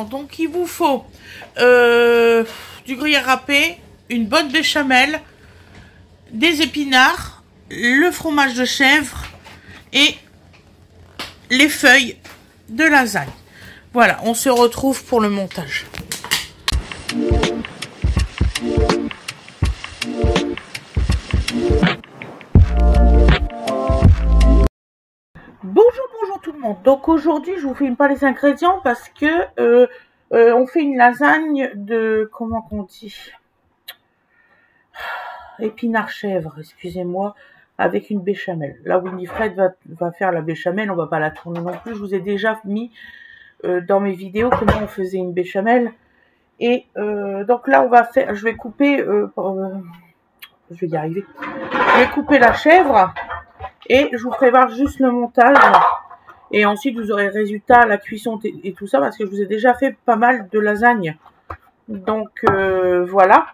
ingrédients. Donc il vous faut du gruyère râpé, une bonne béchamel, des épinards, le fromage de chèvre et les feuilles de lasagne. Voilà, on se retrouve pour le montage. Bonjour tout le monde. Donc aujourd'hui, je vous filme pas les ingrédients parce que on fait une lasagne de, comment qu'on dit, épinards chèvre, excusez-moi, avec une béchamel. Là, Winifred va faire la béchamel, on va pas la tourner non plus. Je vous ai déjà mis dans mes vidéos comment on faisait une béchamel. Et donc là, on va faire, je vais couper, je vais y arriver. Je vais couper la chèvre et je vous ferai voir juste le montage. Et ensuite, vous aurez le résultat, la cuisson et tout ça, parce que je vous ai déjà fait pas mal de lasagne. Donc, voilà.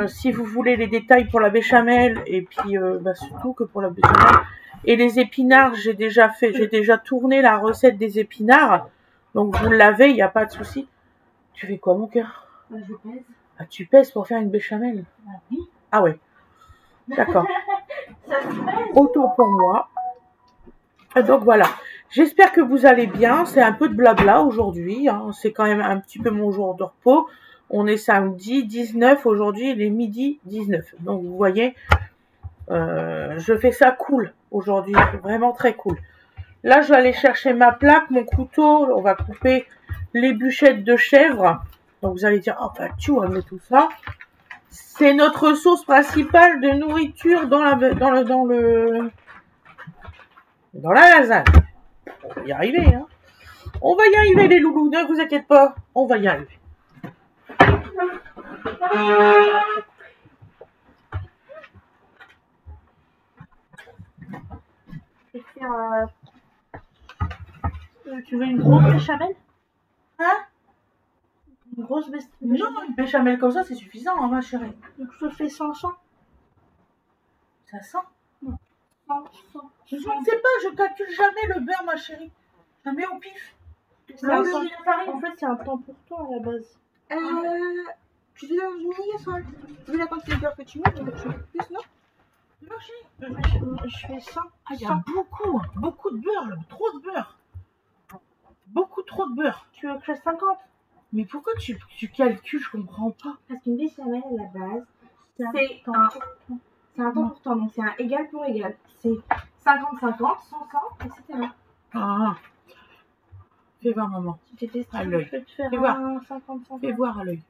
Si vous voulez les détails pour la béchamel, et puis, surtout que pour la béchamel. Et les épinards, j'ai déjà tourné la recette des épinards. Donc, vous l'avez, il n'y a pas de souci. Tu fais quoi, mon cœur? Je pèse. Ah, tu pèses pour faire une béchamel? Oui. Ah ouais. D'accord. Autant pour moi. Donc voilà, j'espère que vous allez bien. C'est un peu de blabla aujourd'hui, hein. C'est quand même un petit peu mon jour de repos. On est samedi 19, aujourd'hui il est midi 19. Donc vous voyez, je fais ça cool aujourd'hui, vraiment très cool. Là je vais aller chercher ma plaque, mon couteau, on va couper les bûchettes de chèvre. Donc vous allez dire, oh bah tu vois, mais tout ça. C'est notre sauce principale de nourriture dans la lasagne. On va y arriver, hein. On va y arriver, les loulous, ne vous inquiétez pas. On va y arriver. Tu veux une grosse béchamel? Hein? Une grosse béchamel? Non, une béchamel comme ça, c'est suffisant, hein, ma chérie. Donc je fais 500. Ça sent? Non. 100. Je ne sais pas, je calcule jamais le beurre, ma chérie. Je mets au pif. En fait, c'est un temps pour toi à la base. Tu fais dans une mini-casserole. Vu la quantité de beurre que tu mets, tu mets plus, non? Je fais 100. Ah, il y a beaucoup de beurre, là. Trop de beurre. Beaucoup trop de beurre. Tu veux que je fasse 50? Mais pourquoi tu calcules? Je comprends pas. Parce qu'une béchamel à la base, c'est un temps pour temps. Donc c'est un égal pour égal. C'est 50-50, 100-100, etc. Ah. Fais voir, maman. Si tu étais à l'œil. je peux te faire Fais voir. un 50-50. Fais voir à l'œil.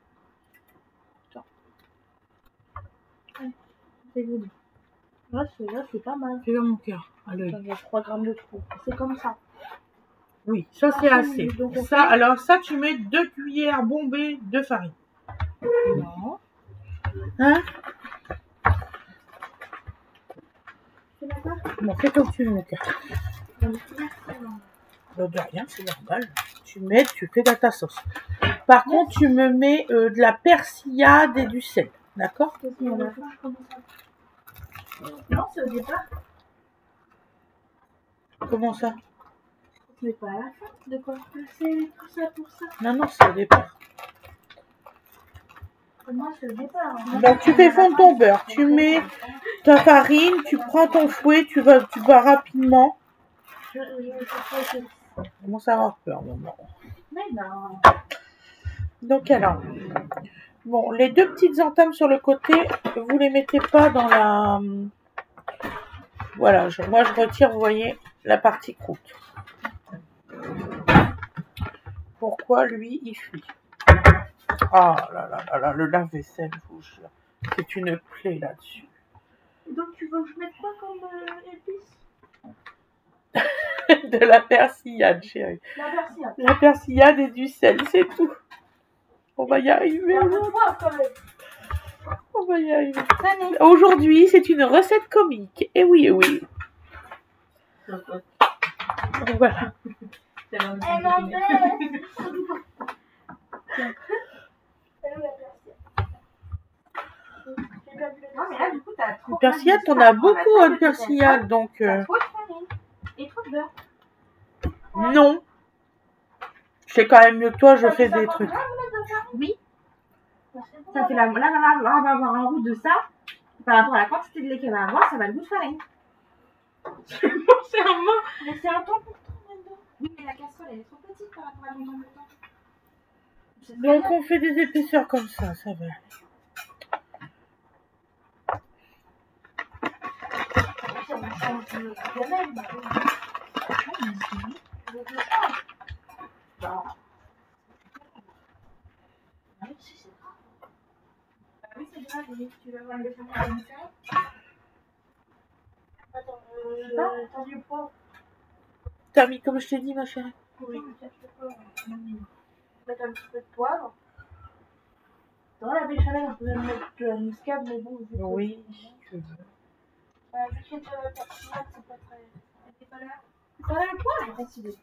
C'est good. Là, c'est pas mal. Fais voir mon cœur à l'œil. Il y a 3 grammes de trop. C'est comme ça. Oui, ça c'est assez. Donc, Ça, alors ça, tu mets 2 cuillères bombées de farine. Non. Hein? C'est d'accord? Bon, fais comme tu veux, mon cœur. De rien, c'est normal. Tu fais dans ta sauce. Par contre, tu me mets de la persillade et du sel. D'accord? Non, c'est au départ. Comment ça? Mais pas à la fin. De quoi? C'est tout ça pour ça. Non, c'est au départ. Moi, c'est au départ. Donc, tu fais fondre ton beurre. Tu mets ta farine, tu prends ton fouet, tu vas rapidement. Je Commence à avoir peur, maman. Mais non. Donc alors, bon, les 2 petites entames sur le côté, vous les mettez pas dans la... Voilà, moi je retire, vous voyez, la partie croûte. Pourquoi lui, il fuit? Ah là, le lave-vaisselle, je vous jure. C'est une plaie là-dessus. Donc tu veux que je mette quoi comme épice? De la persillade, chérie. La persillade. La persillade et du sel, c'est tout. On va y arriver. On va y arriver. Aujourd'hui, c'est une recette comique. Et oui, et oui. Voilà. Une persillade, t'en as beaucoup de persillade, donc... Trop de farine et trop de beurre. Non. Je sais quand même mieux que toi, je fais des trucs. Oui. Ça fait là, on va avoir un goût de ça. Par rapport à la quantité de lait qu'elle va avoir, ça va le goût de farine. C'est un mot. Mais c'est un temps pour toi, maintenant. Oui, mais la casserole, elle est trop petite par rapport à ton temps pour toi. Donc on fait des épaisseurs comme ça va. Oui, c'est grave, tu vas voir le béchamel comme ça. Attends, t'as du poivre. T'as mis comme je t'ai dit, ma chérie? Oui, mettre un petit peu de poivre. Dans la béchamel, on peut même mettre de la muscade, mais bon, vu que... Oui, si tu veux. Vu qu'il y a de la persillade, c'est pas très... Elle est pas là. T'as là le poivre? Décidé.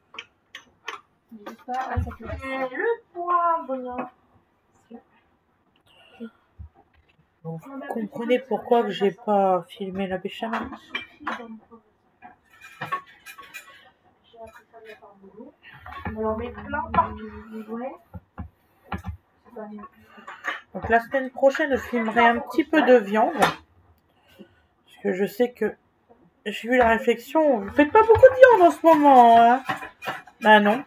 Juste pas à cette place. Le poivre. Bon, vous comprenez pourquoi que j'ai pas filmé la béchamel? On en met plein partout. Ouais. Donc la semaine prochaine, je filmerai un petit peu de viande. Parce que je sais que j'ai eu la réflexion, vous faites pas beaucoup de viande en ce moment, hein? Ben non.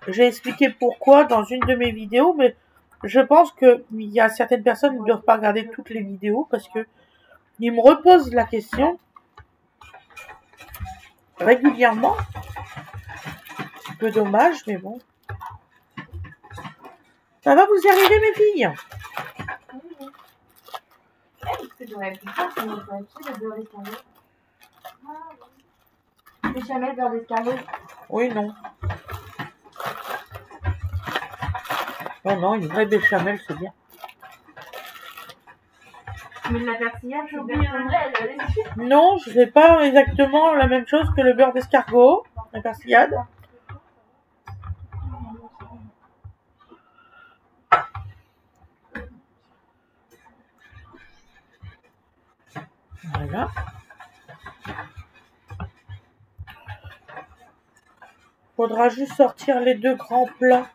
J'ai expliqué pourquoi dans une de mes vidéos, mais je pense qu'il y a certaines personnes qui ne doivent pas regarder toutes les vidéos parce que ils me reposent la question régulièrement. Un peu dommage, mais bon. Ça va vous y arriver, mes filles? Béchamel, beurre d'escargot. Oui, non. Non, non, une vraie béchamel, c'est bien. Mais de la persillade, j'ai oublié un vrai, Non, je fais pas exactement la même chose que le beurre d'escargot, la persillade. Voilà. Faudra juste sortir les deux grands plats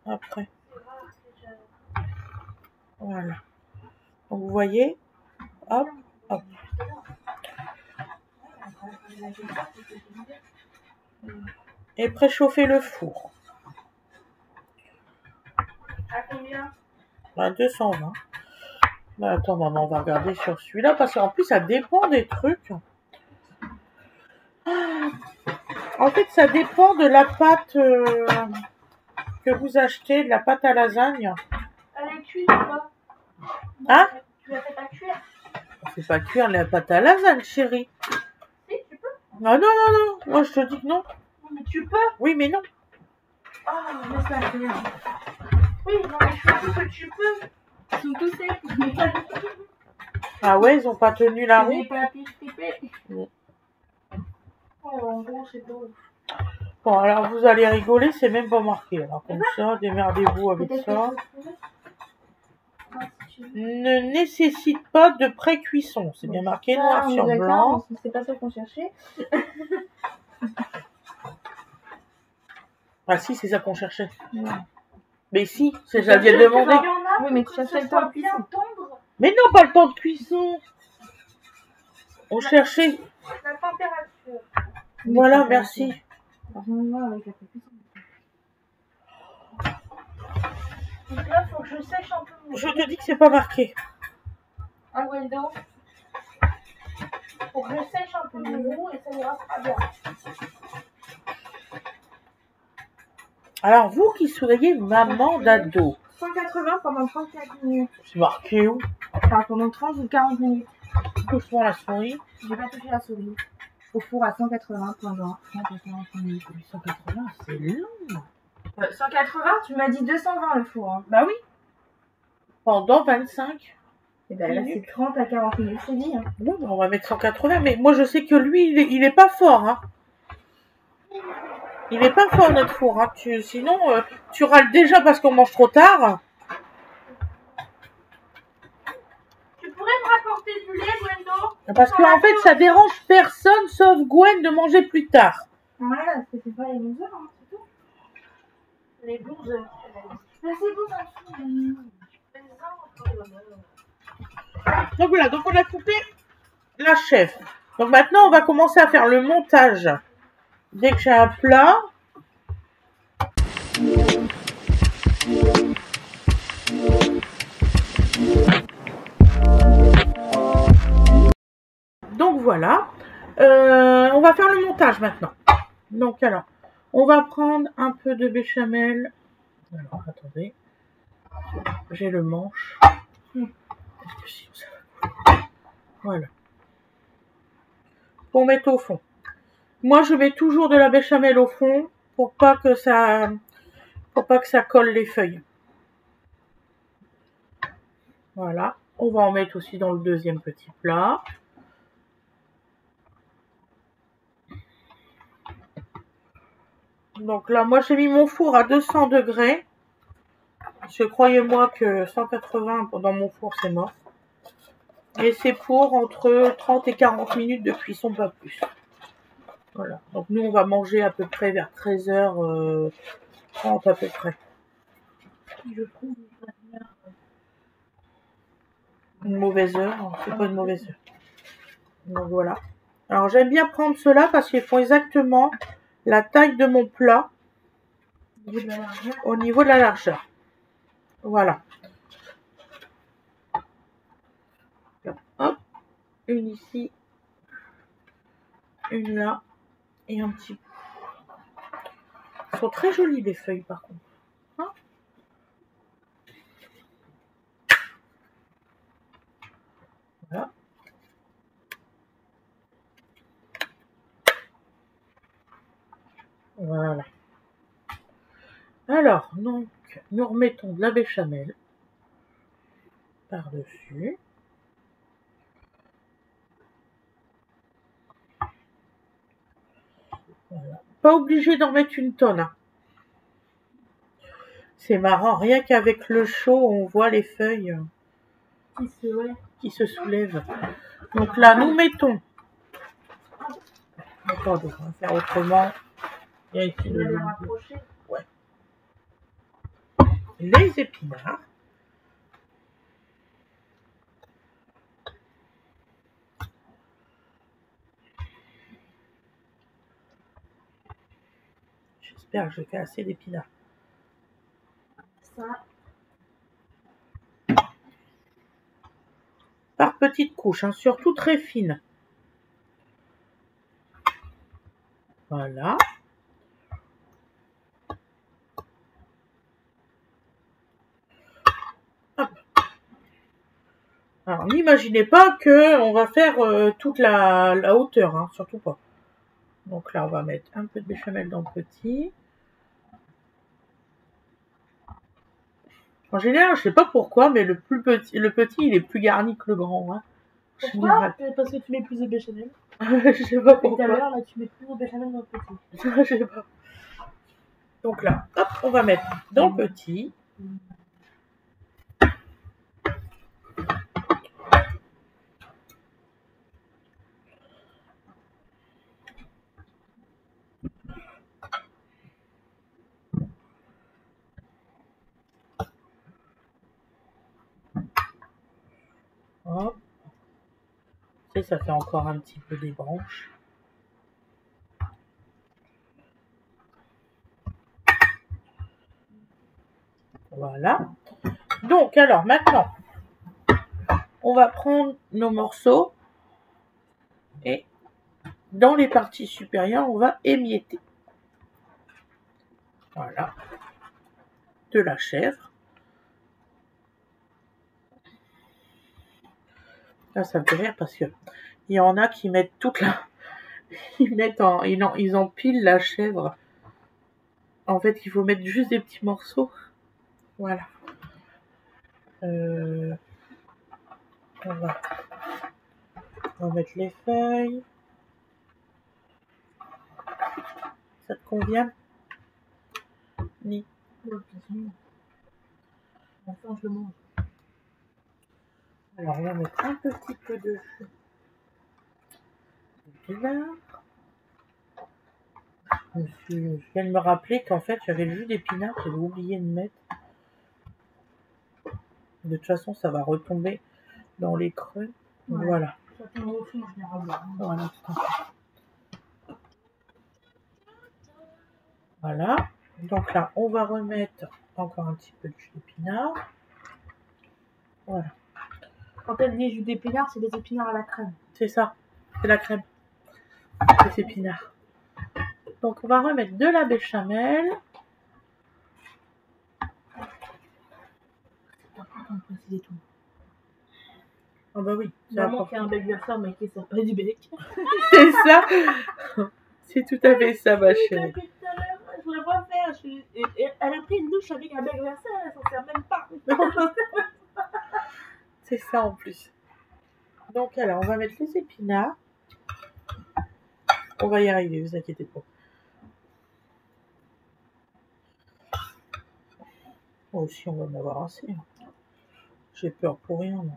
après. Voilà. Donc vous voyez, hop, hop. Et préchauffer le four. À combien? À 220. Bah, attends, maman, on va regarder sur celui-là parce qu'en plus, ça dépend des trucs. En fait, ça dépend de la pâte que vous achetez, de la pâte à lasagne. Elle est cuite ou pas? Hein? Tu la fais pas cuire? On fait pas cuire la pâte à lasagne, chérie. Si, tu peux. Non, non, non, non. Moi, je te dis que non. Mais tu peux. Oui, mais non. Oh, laisse-la faire. Oui, non, mais je te dis que tu peux. Ils sont tous secs. Ah ouais, ils ont pas tenu la C'est des route. papilles fripées. Oui. Oh, en gros, c'est beau. Bon, alors vous allez rigoler, c'est même pas marqué. Alors comme ça, démerdez-vous avec Peut-être ça. que je peux trouver. Ah, si tu veux. Ne nécessite pas de pré-cuisson. C'est bien marqué noir sur blanc. C'est pas ça qu'on cherchait. Ah si, c'est ça qu'on cherchait. Ouais. Mais si, c'est ça vient de demander. Oui, mais tu cherchais le temps de cuisson. Mais non, pas le temps de cuisson. On cherchait. La température. Voilà, merci. Avec la cuisson. Donc là, il faut que je sèche un peu mon Je te dis que c'est pas marqué. un window. Faut que je sèche un peu mon roux et ça ira très bien. Alors, vous qui soyez maman d'ado, 180 pendant 34 minutes. c'est marqué où? Enfin, pendant 30 ou 40 minutes. Touche-moi la souris. J'ai pas touché la souris. Au four à 180 pendant 30 à 40 minutes. 180, c'est long. 180, tu m'as dit 220 le four. Hein. Bah oui. Pendant 25. Et ben là, c'est 30 à 40 minutes, c'est dit. Hein. Bon, on va mettre 180, mais moi je sais que lui, il est pas fort. Hein. Il est pas fort notre four. Hein. Sinon, tu râles déjà parce qu'on mange trop tard. Tu pourrais me rapporter du lait, Gwendo? Parce qu'en fait, ça dérange personne sauf Gwen de manger plus tard. Ouais, parce que c'est pas les 11 heures, hein, c'est tout. Les 12 heures. Ah, c'est bon, ça me Donc voilà, donc on a coupé la chèvre. Donc maintenant, on va commencer à faire le montage. Dès que j'ai un plat. Donc voilà, on va faire le montage maintenant. Donc alors, on va prendre un peu de béchamel. Alors attendez, j'ai le manche. Voilà. Pour mettre au fond. Moi, je mets toujours de la béchamel au fond pour pas que ça colle les feuilles. Voilà. On va en mettre aussi dans le deuxième petit plat. Donc là, moi, j'ai mis mon four à 200 degrés. Parce que croyez-moi que 180 dans mon four, c'est mort. Et c'est pour entre 30 et 40 minutes de cuisson, pas plus. Voilà. Donc nous, on va manger à peu près vers 13h30 à peu près. Je trouve Une mauvaise heure, c'est pas une mauvaise heure. Donc voilà. Alors j'aime bien prendre ceux-là parce qu'ils font exactement la taille de mon plat au niveau de la largeur. Voilà. Hop, une ici, une là et un petit peu. Elles sont très jolies les feuilles par contre. Hein, voilà. Voilà. Alors, donc, nous remettons de la béchamel par-dessus. Voilà. Pas obligé d'en mettre une tonne. Hein. C'est marrant, rien qu'avec le chaud, on voit les feuilles qui se soulèvent. Donc là, nous mettons... Attendez, on va faire autrement. Il y a ici le... Ouais. Les épinards. J'espère que je fais assez d'épinards. ça. Par petites couches, hein, surtout très fines. Voilà. Hop. Alors, n'imaginez pas que on va faire toute la hauteur, hein, surtout pas. Donc là, on va mettre un peu de béchamel dans le petit. En général, je sais pas pourquoi, mais le petit, il est plus garni que le grand. Hein. Pourquoi? Parce que tu mets plus de béchamel. Je sais pas Tout pourquoi. à l'heure, là, tu mets plus de béchamel dans le petit. Je sais pas. Donc là, hop, on va mettre dans le petit. Hop. Et ça fait encore un petit peu des branches. Voilà. Donc, alors, maintenant, on va prendre nos morceaux et dans les parties supérieures, on va émietter. Voilà. De la chèvre. Là, ça me fait rire parce que il y en a qui mettent toute la... Ils empilent la chèvre. En fait, il faut mettre juste des petits morceaux. Voilà. On va mettre les feuilles. Ça te convient? Ni. Enfin, je le mange. Alors, on va mettre un petit peu de là. Je viens de me rappeler qu'en fait, j'avais le jus d'épinard, j'avais oublié de mettre. De toute façon, ça va retomber dans les creux. Ouais. Voilà. Ça tombe au fond, généralement. Voilà, tout à fait. Voilà. Donc là, on va remettre encore un petit peu de jus d'épinard. Voilà. Quand elle dit jus d'épinard, c'est des épinards à la crème. C'est ça. C'est la crème. Les épinards. Donc, on va remettre de la béchamel. Ah bah oui. Maman qui a un bec verseur, mais qui sert pas du bec. C'est ça. C'est tout à fait ça, ma chérie. Tout à l'heure, je la vois faire. Elle a pris une douche avec un bec verseur, elle s'en sert même pas. C'est ça en plus. Donc alors, on va mettre les épinards. On va y arriver, vous inquiétez pas. Moi aussi, on va en avoir assez. J'ai peur pour rien, moi.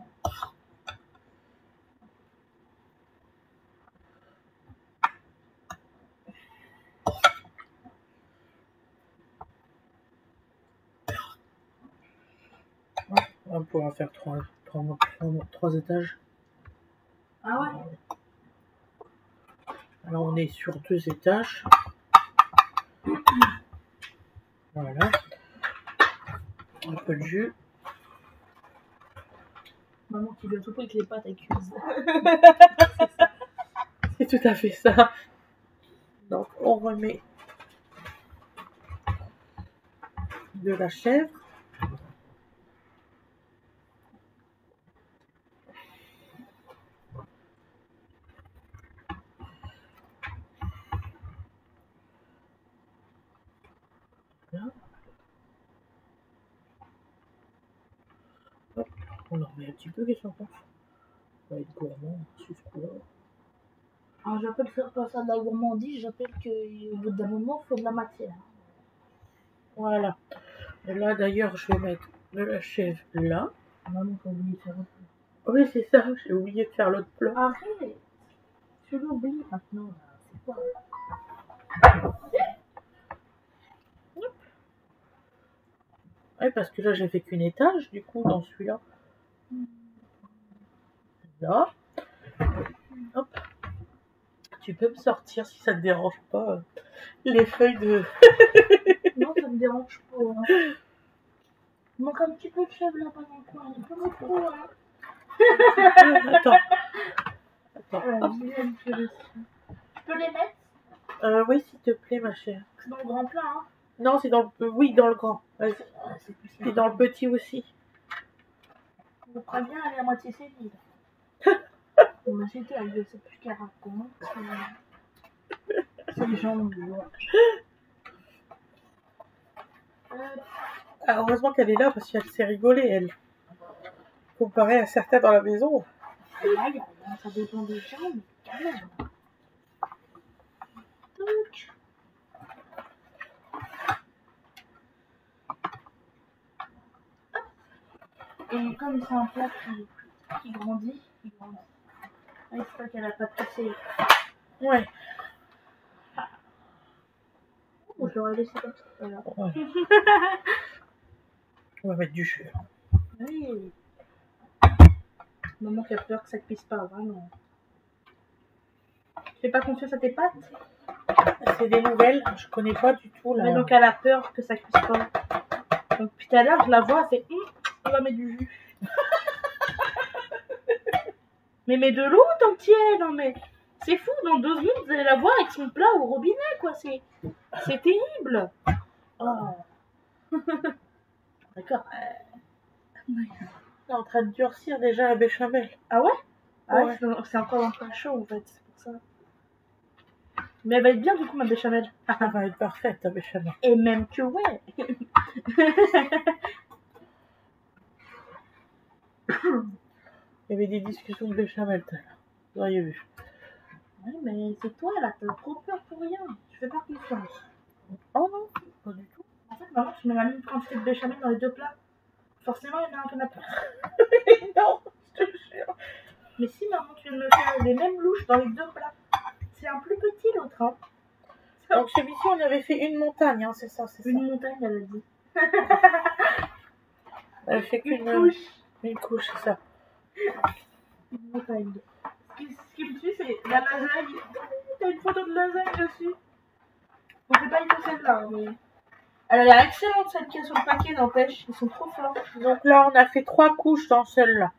On pourra faire trois étages. Ah ouais? Alors on est sur 2 étages. Voilà. Un peu de jus. Maman qui veut tout prix avec les pâtes à cuisine. C'est tout à fait ça. Donc on remet de la chèvre. Hop, on en remet un petit peu, qu'est-ce qu'on pense? On va être gourmand, sur ce coup-là. Alors j'appelle pas ça de la gourmandise, j'appelle qu'au bout d'un moment, il faut de la matière. Voilà. Et là d'ailleurs, je vais mettre de la chèvre là. Maman, t'as oublié de faire autre chose. Oui, c'est ça, j'ai oublié de faire l'autre plat. Arrête! Tu l'oublies maintenant, là. C'est quoi? Oui, parce que là, j'ai fait qu'une étage, du coup, dans celui-là. Là. Hop. Tu peux me sortir, si ça te dérange pas, les feuilles de... Non, ça me dérange pas. Hein. Il manque un petit peu de chèvre là, pas dans le coin. Il peut trop, hein. Attends. Tu peux les mettre? Oui, s'il te plaît, ma chère. C'est dans le grand plat, hein? Non, c'est dans le... Oui, dans le grand. Vas-y. C'est dans le petit aussi. On croit bien aller à moitié séville. On m'a cité avec de cette plus qu'à raconter. C'est les gens de Ah, heureusement qu'elle est là, parce qu'elle s'est rigolée, elle. Comparée à certains dans la maison. Là, ça dépend des gens, mais quand même. Donc. Et comme c'est un plat qui grandit, il grandit. J'espère qu'elle n'a pas passé. Ouais. Oh, je l'aurais laissé comme ça. Voilà. Ouais. On va mettre du jus. Oui. Maman qui a peur que ça ne cuise pas, vraiment. Tu fais pas confiance à tes pâtes? C'est des nouvelles, je connais pas du tout là. Mais donc elle a peur que ça cuise pas. Donc tout à l'heure, je la vois, elle fait on va mettre du jus. Mais mets de l'eau tant que tu es, non mais c'est fou, dans 2 secondes vous allez la voir avec son plat au robinet quoi, c'est terrible. Oh. D'accord. C'est en train de durcir déjà la béchamel. Ah ouais? Ah Ouais. c'est encore un peu chaud en fait, c'est pour ça. Mais elle va être bien du coup ma béchamel. Elle va être parfaite ta béchamel. Et même que ouais. Il y avait des discussions de béchamel tout à l'heure. Vous auriez vu. Oui mais c'est toi là, t'as trop peur pour rien. Je fais pas confiance. Oh non, pas du tout. En fait maman tu mets la même quantité de béchamel dans les 2 plats. Forcément il y en a un qui en a plus. Non, je te jure. Mais si maman tu viens de me faire les mêmes louches dans les 2 plats. C'est un plus petit l'autre hein. Donc celui-ci, on avait fait une montagne, hein, c'est ça, c'est ça. Une montagne, elle a dit. Elle avait fait qu'une une couche, c'est ça. Une montagne. Ce qui me suit, c'est la lasagne. T'as une photo de lasagne dessus. On fait pas une celle-là, mais... Elle a l'air excellente, celle qui est sur le paquet, n'empêche. Ils sont trop forts. Donc là, on a fait 3 couches dans celle-là.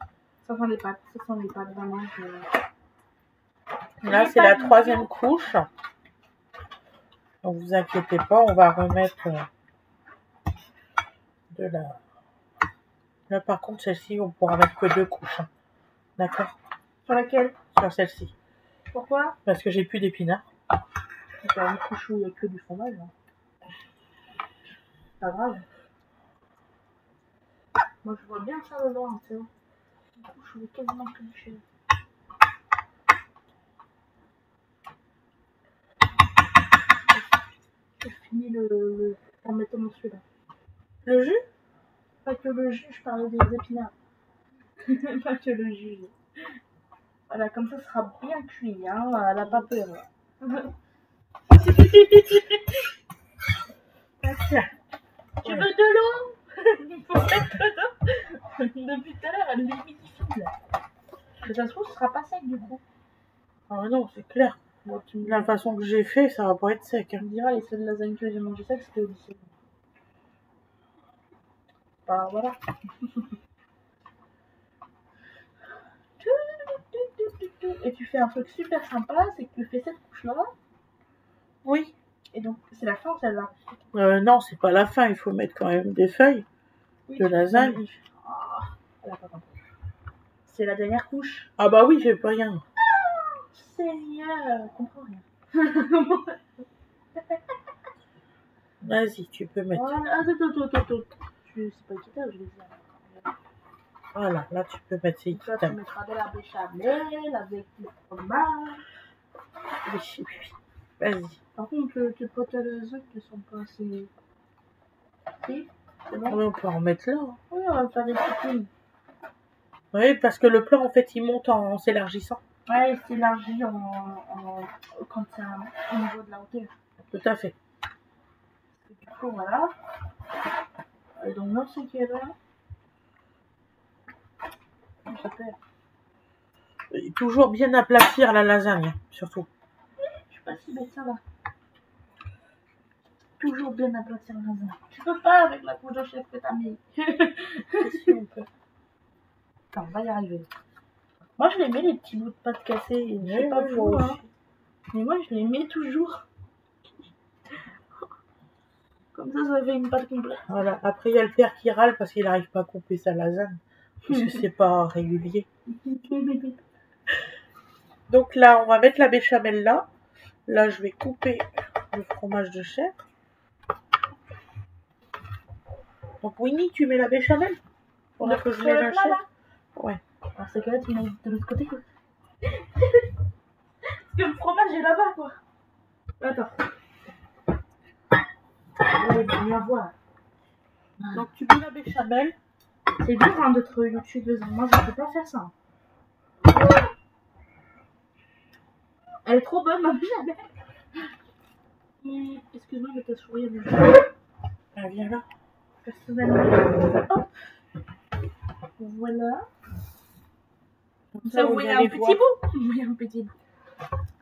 Ça sent les pâtes, vraiment. Là, c'est la 3e couche. Donc, vous inquiétez pas, on va remettre de la... Là, par contre, celle-ci, on pourra mettre que 2 couches. Hein. D'accord? Sur laquelle? Sur celle-ci. Pourquoi? Parce que j'ai plus d'épinards. C'est une couche où il n'y a que du fromage. Hein. Pas grave. Moi, je vois bien ça dedans, tu sais. Une couche où il y a quasiment que du chèvre. J'ai fini le... en mettant dans celui-là. Le jus? Pas que le jus, je parlais des épinards. Pas que le jus. Voilà, comme ça, sera bien cuit, hein. Elle n'a pas peur. Tu veux de l'eau? Faut mettre dedans. Depuis tout à l'heure, elle l'humidifie, là. Mais ça se trouve, ce sera pas sec, du coup. Ah non, c'est clair. Bon, De la façon que j'ai fait, ça va pas être sec. Tu Hein. me diras, les seules lasagnes que j'ai mangé sec, c'était au lycée. Bah, voilà. Et tu fais un truc super sympa, c'est que tu fais cette couche-là. Oui. Et donc, c'est la fin, celle-là. Non, c'est pas la fin, il faut mettre quand même des feuilles de lasagne. Oh, elle a pas compris. C'est la dernière couche. Ah bah oui, j'ai pas rien. Seigneur, je comprends rien. Vas-y, tu peux mettre. Voilà, attends. C'est pas équitable, je vais dire. Voilà, là tu peux mettre ces Donc là, tu équitables. mettras de la béchamel avec du fromage. Oui. Vas-y. Par contre, tes potes à lasagne ne sont pas assez... Si, c'est bon. Oui, on peut en mettre là. Hein. Oui, on va faire des petites lignes. Oui, parce que le plat, en fait, il monte en s'élargissant. Ouais, il s'élargit quand c'est au niveau de la hauteur. Tout à fait. Du coup, voilà. Et donc, dans ce qui est là, j'ai peur. Et toujours bien aplatir la lasagne, surtout. Je sais pas si bête ça va. Toujours bien aplatir la lasagne. Tu peux pas avec la couche de chef que t'as mis. Si on peut. Attends, on va y arriver. Moi, je les mets les petits bouts de pâte cassés. Je sais pas Oui, vous, moi hein. Mais moi, je les mets toujours. Comme ça fait une pâte complète. Voilà. Après, il y a le père qui râle parce qu'il n'arrive pas à couper sa lasagne. Parce que c'est pas régulier. Donc là, on va mettre la béchamel là. Là, je vais couper le fromage de chèvre. Donc Winnie, tu mets la béchamel pendant que je mets la chèvre. Ouais. Alors, c'est que là, tu mets de l'autre côté, quoi. Parce que le fromage est là-bas, quoi. Attends. Ouais, bien voir. Donc tu mets la béchamel. C'est dur hein, d'être youtubeuse. Moi, je ne peux pas faire ça. Elle est trop bonne, ma béchamel. Excuse-moi, mais ta souris, elle Ah, viens là. personnellement. Hop. Voilà. Ça, vous voyez un petit bout. Vous voyez un petit bout.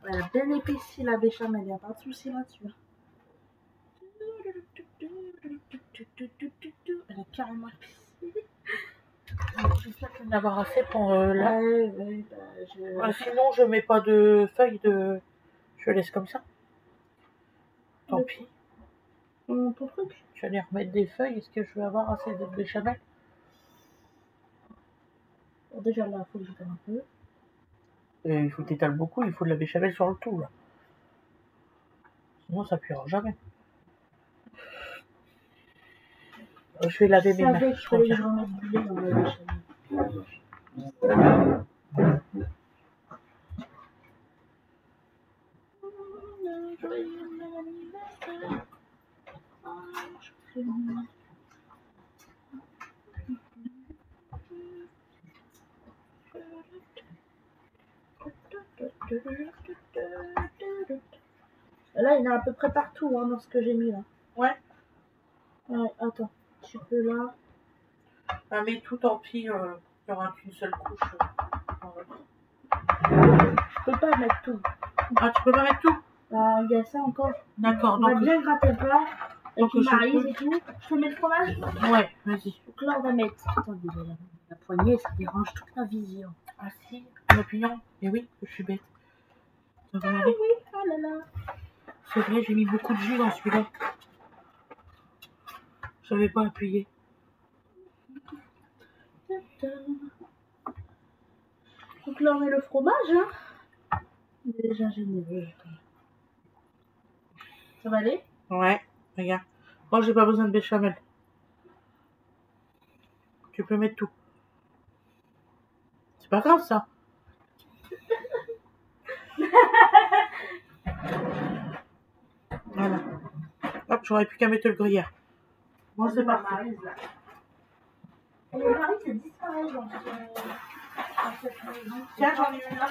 Elle a bien épaissi la béchamel. Il n'y a pas de souci là-dessus. Elle a carrément épaissi. J'espère qu'il y en avoir assez pour là. Ouais, Sinon, je mets pas de feuilles de... Je laisse comme ça. Tant pis. Ton truc. Je vais aller remettre des feuilles. Est-ce que je vais avoir assez de béchamel? Bon, déjà là, il faut que je un peu. Il faut que t'étales beaucoup. Il faut de la béchamel sur le tout, là. Sinon, ça cuira jamais. Je vais laver mes mains. Je vais remettre du lait dans la béchamel. Là, là, il y en a à peu près partout hein, dans ce que j'ai mis là. Ouais. Ouais, attends, tu peux là. Ah, mais tout, tant pis, il n'y aura qu'une seule couche. Je peux pas mettre tout. Ah, tu peux pas mettre tout? Il y a ça encore. D'accord, On va donc... bien gratter le plat. Avec une je maryse peux- et tout. Je peux mettre le fromage? Ouais, vas-y. Donc là, on va mettre. Attendez, la poignée, ça dérange toute la vision. Ah si, en appuyant. Et oui, je suis bête. Ça va aller. Oui, oh là là. C'est vrai, j'ai mis beaucoup de jus dans celui-là. Je savais pas appuyer. Donc là, on met le fromage. Hein. Déjà généreux. Ça va aller? Ouais, regarde. Moi, j'ai pas besoin de béchamel. Tu peux mettre tout. C'est pas grave, ça. Voilà. Hop, j'aurais plus qu'à mettre le gruyère. Bon, c'est parfait. Et le mari, c'est disparaît dans cette maison. Tiens, j'en ai une là.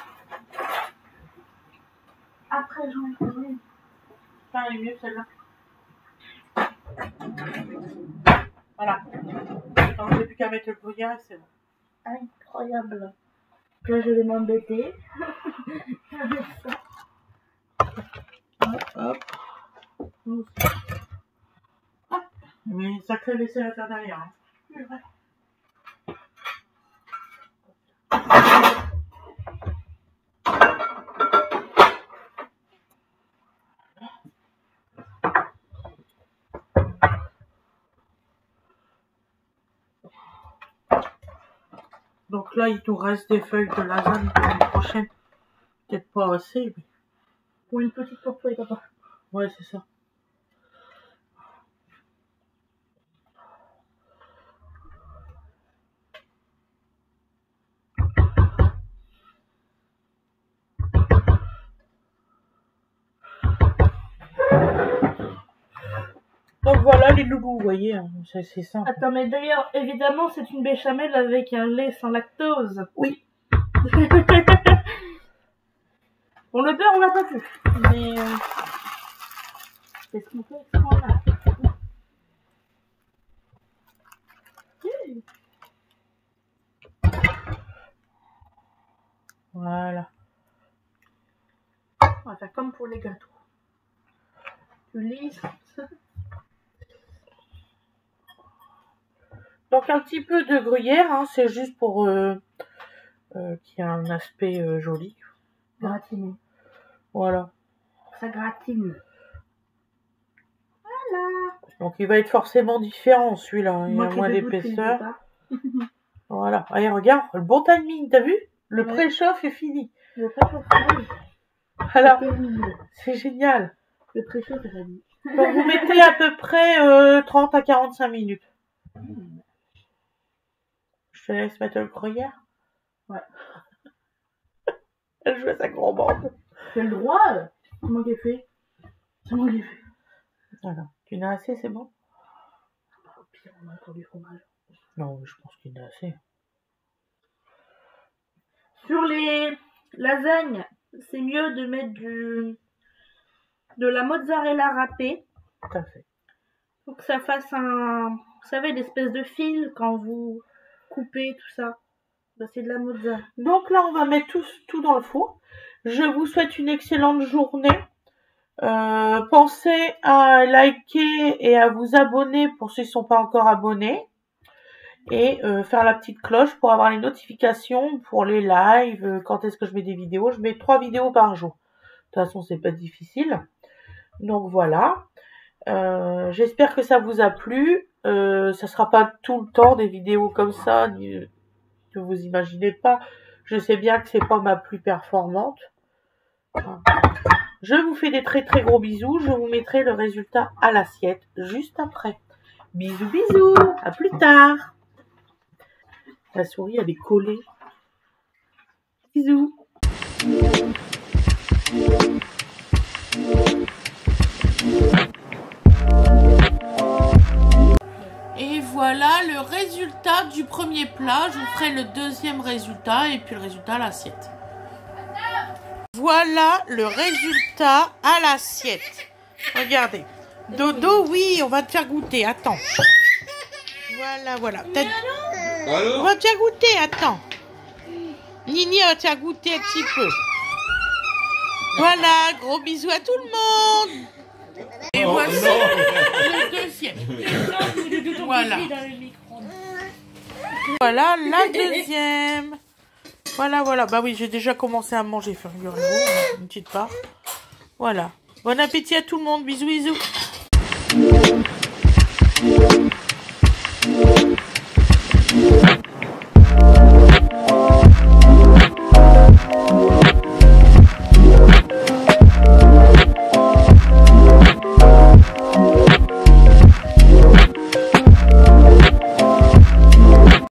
Après, j'en ai une. Tiens, elle est mieux celle-là. Voilà. Donc, j'ai plus qu'à mettre le gruyère et c'est bon. Incroyable. Là, je vais m'embêter. Avec ça. Hop. Hop. Mais sacré vaisselle à faire derrière. Hein. C'est vrai. Donc là, il nous reste des feuilles de lasagne pour l'année prochaine. Peut-être pas assez, mais... Pour une petite pour toi et papa. Ouais, c'est ça. Donc voilà les loulous, vous voyez, hein, c'est simple. Attends, mais d'ailleurs, évidemment, c'est une béchamel avec un lait sans lactose. Oui. Bon, le beurre, on l'a pas vu. Mais... qu'est-ce qu'on fait avec ce qu'on a? Voilà. On va faire comme pour les gâteaux. Tu lises. Donc un petit peu de gruyère, hein, c'est juste pour qu'il y ait un aspect joli. Gratiné. Voilà. Ça gratine. Voilà. Donc il va être forcément différent celui-là, hein, il y Moi a qui moins ai goûté, d'épaisseur. pas. Voilà. Allez, regarde, le bon timing, t'as vu? Le Ouais. préchauffe est fini. Le préchauffe, Alors, terminé. c'est génial. Le préchauffe, c'est dit. Donc vous mettez à peu près 30 à 45 minutes. Je te laisse mettre le gruyère. Ouais. Elle joue à sa grand bande. C'est le droit. C'est moi qui ai fait. C'est moi qui ai fait. Voilà. Tu en as assez, c'est bon? Au pire, on a encore du fromage. Non, je pense qu'il y en a assez. Sur les lasagnes, c'est mieux de mettre de la mozzarella râpée. Tout à fait. Pour que ça fasse un... Vous savez, l'espèce de fil quand vous coupez tout ça. Ben, c'est de la mozzarella. Donc là, on va mettre tout dans le four. Je vous souhaite une excellente journée. Pensez à liker et à vous abonner pour ceux qui ne sont pas encore abonnés. Et faire la petite cloche pour avoir les notifications pour les lives. Quand est-ce que je mets des vidéos? Je mets 3 vidéos par jour. De toute façon, c'est pas difficile. Donc voilà. J'espère que ça vous a plu. Ça sera pas tout le temps des vidéos comme ça, que vous imaginez pas. Je sais bien que c'est pas ma plus performante. Je vous fais des très très gros bisous. Je vous mettrai le résultat à l'assiette juste après. Bisous bisous. À plus tard. La souris elle est collée. Bisous. Et voilà le résultat du premier plat. Je vous ferai le deuxième résultat et puis le résultat à l'assiette. Voilà le résultat à l'assiette. Regardez. Dodo, oui, on va te faire goûter. Attends. Voilà. On va te faire goûter, attends. Nini, on va te faire goûter un petit peu. Voilà, gros bisous à tout le monde. Et voici le deuxième. Voilà la deuxième. Voilà. Bah oui, j'ai déjà commencé à manger, figurez-vous, une petite part. Voilà. Bon appétit à tout le monde. Bisous.